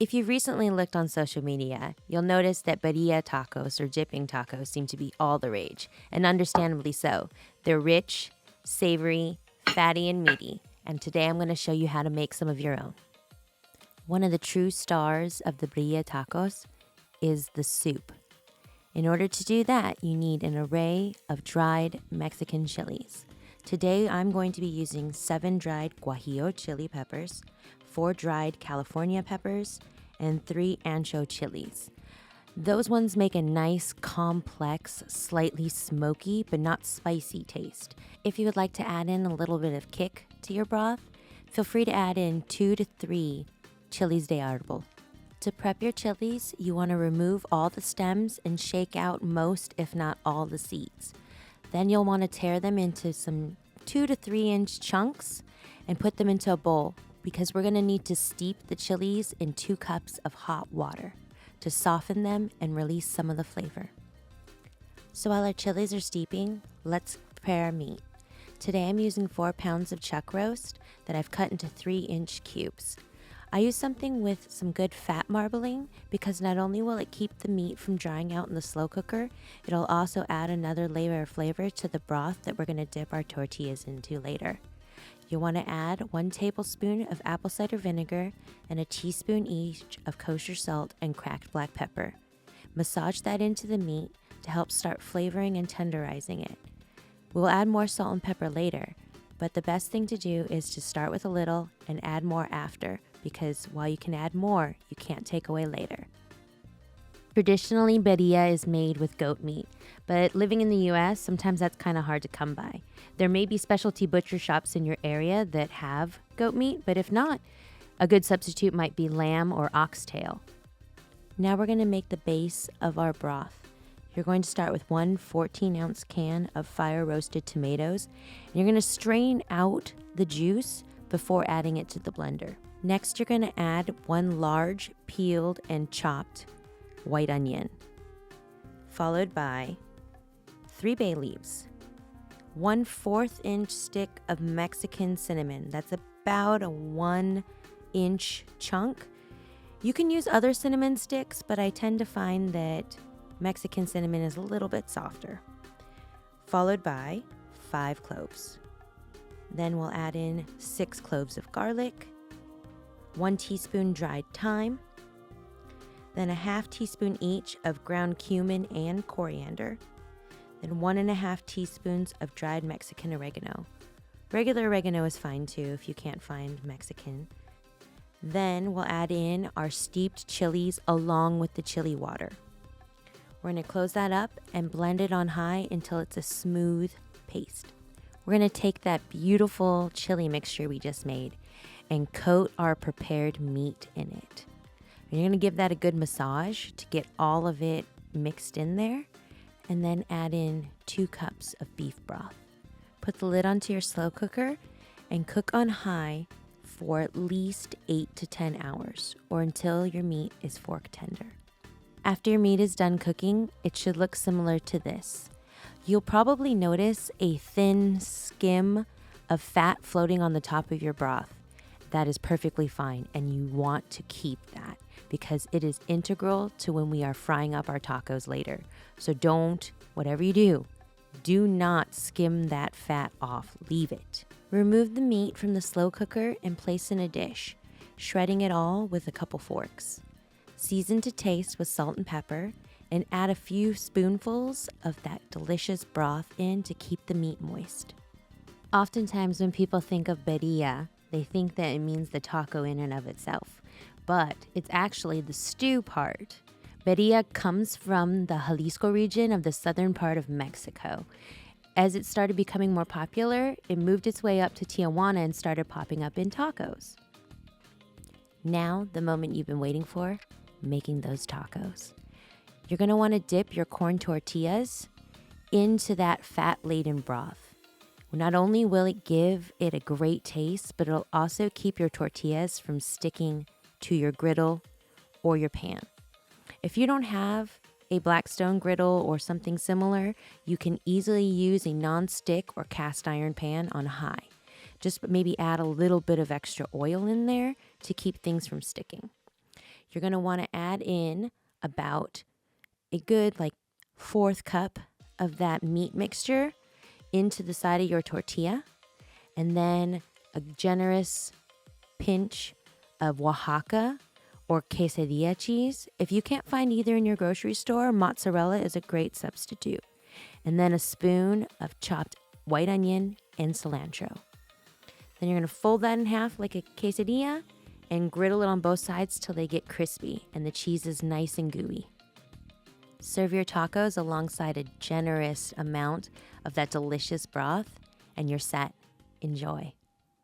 If you've recently looked on social media, you'll notice that birria tacos or dipping tacos seem to be all the rage, and understandably so. They're rich, savory, fatty, and meaty, and today I'm going to show you how to make some of your own. One of the true stars of the birria tacos is the soup. In order to do that, you need an array of dried Mexican chilies. Today, I'm going to be using 7 dried Guajillo Chili Peppers, 4 dried California peppers, and 3 Ancho chilies. Those ones make a nice, complex, slightly smoky, but not spicy taste. If you would like to add in a little bit of kick to your broth, feel free to add in 2 to 3 chilies de árbol. To prep your chilies, you want to remove all the stems and shake out most, if not all, the seeds. Then you'll want to tear them into some 2 to 3 inch chunks and put them into a bowl because we're going to need to steep the chilies in 2 cups of hot water to soften them and release some of the flavor. So while our chilies are steeping, let's prepare our meat. Today I'm using 4 pounds of chuck roast that I've cut into 3-inch cubes. I use something with some good fat marbling because not only will it keep the meat from drying out in the slow cooker, it'll also add another layer of flavor to the broth that we're going to dip our tortillas into later. You'll want to add 1 tablespoon of apple cider vinegar and a teaspoon each of kosher salt and cracked black pepper. Massage that into the meat to help start flavoring and tenderizing it. We'll add more salt and pepper later, but the best thing to do is to start with a little and add more after, because while you can add more, you can't take away later. Traditionally, birria is made with goat meat, but living in the US, sometimes that's kind of hard to come by. There may be specialty butcher shops in your area that have goat meat, but if not, a good substitute might be lamb or oxtail. Now we're going to make the base of our broth. You're going to start with 1 14-ounce can of fire-roasted tomatoes, and you're going to strain out the juice before adding it to the blender. Next, you're going to add 1 large, peeled and chopped white onion, followed by 3 bay leaves, 1 4-inch stick of Mexican cinnamon. That's about a 1-inch chunk. You can use other cinnamon sticks, but I tend to find that Mexican cinnamon is a little bit softer, followed by 5 cloves. Then we'll add in 6 cloves of garlic, 1 teaspoon dried thyme, then a half teaspoon each of ground cumin and coriander, then 1.5 teaspoons of dried Mexican oregano. Regular oregano is fine too if you can't find Mexican. Then we'll add in our steeped chilies along with the chili water. We're going to close that up and blend it on high until it's a smooth paste. We're going to take that beautiful chili mixture we just made and coat our prepared meat in it. And you're going to give that a good massage to get all of it mixed in there, and then add in 2 cups of beef broth. Put the lid onto your slow cooker and cook on high for at least 8 to 10 hours or until your meat is fork tender. After your meat is done cooking, it should look similar to this. You'll probably notice a thin skim of fat floating on the top of your broth. That is perfectly fine, and you want to keep that because it is integral to when we are frying up our tacos later. So whatever you do not skim that fat off. Leave it. Remove the meat from the slow cooker and place in a dish, shredding it all with a couple forks. Season to taste with salt and pepper, and add a few spoonfuls of that delicious broth in to keep the meat moist. Oftentimes when people think of birria, they think that it means the taco in and of itself, but it's actually the stew part. Birria comes from the Jalisco region of the southern part of Mexico. As it started becoming more popular, it moved its way up to Tijuana and started popping up in tacos. Now, the moment you've been waiting for, making those tacos. You're going to want to dip your corn tortillas into that fat-laden broth. Not only will it give it a great taste, but it'll also keep your tortillas from sticking to your griddle or your pan. If you don't have a Blackstone griddle or something similar, you can easily use a non-stick or cast iron pan on high. Just maybe add a little bit of extra oil in there to keep things from sticking. you're going to want to add in about a good like 1/4 cup of that meat mixture into the side of your tortilla, and then a generous pinch of Oaxaca or quesadilla cheese. If you can't find either in your grocery store, mozzarella is a great substitute. And then a spoon of chopped white onion and cilantro. Then you're going to fold that in half like a quesadilla and griddle it on both sides till they get crispy and the cheese is nice and gooey. Serve your tacos alongside a generous amount of that delicious broth and you're set. Enjoy.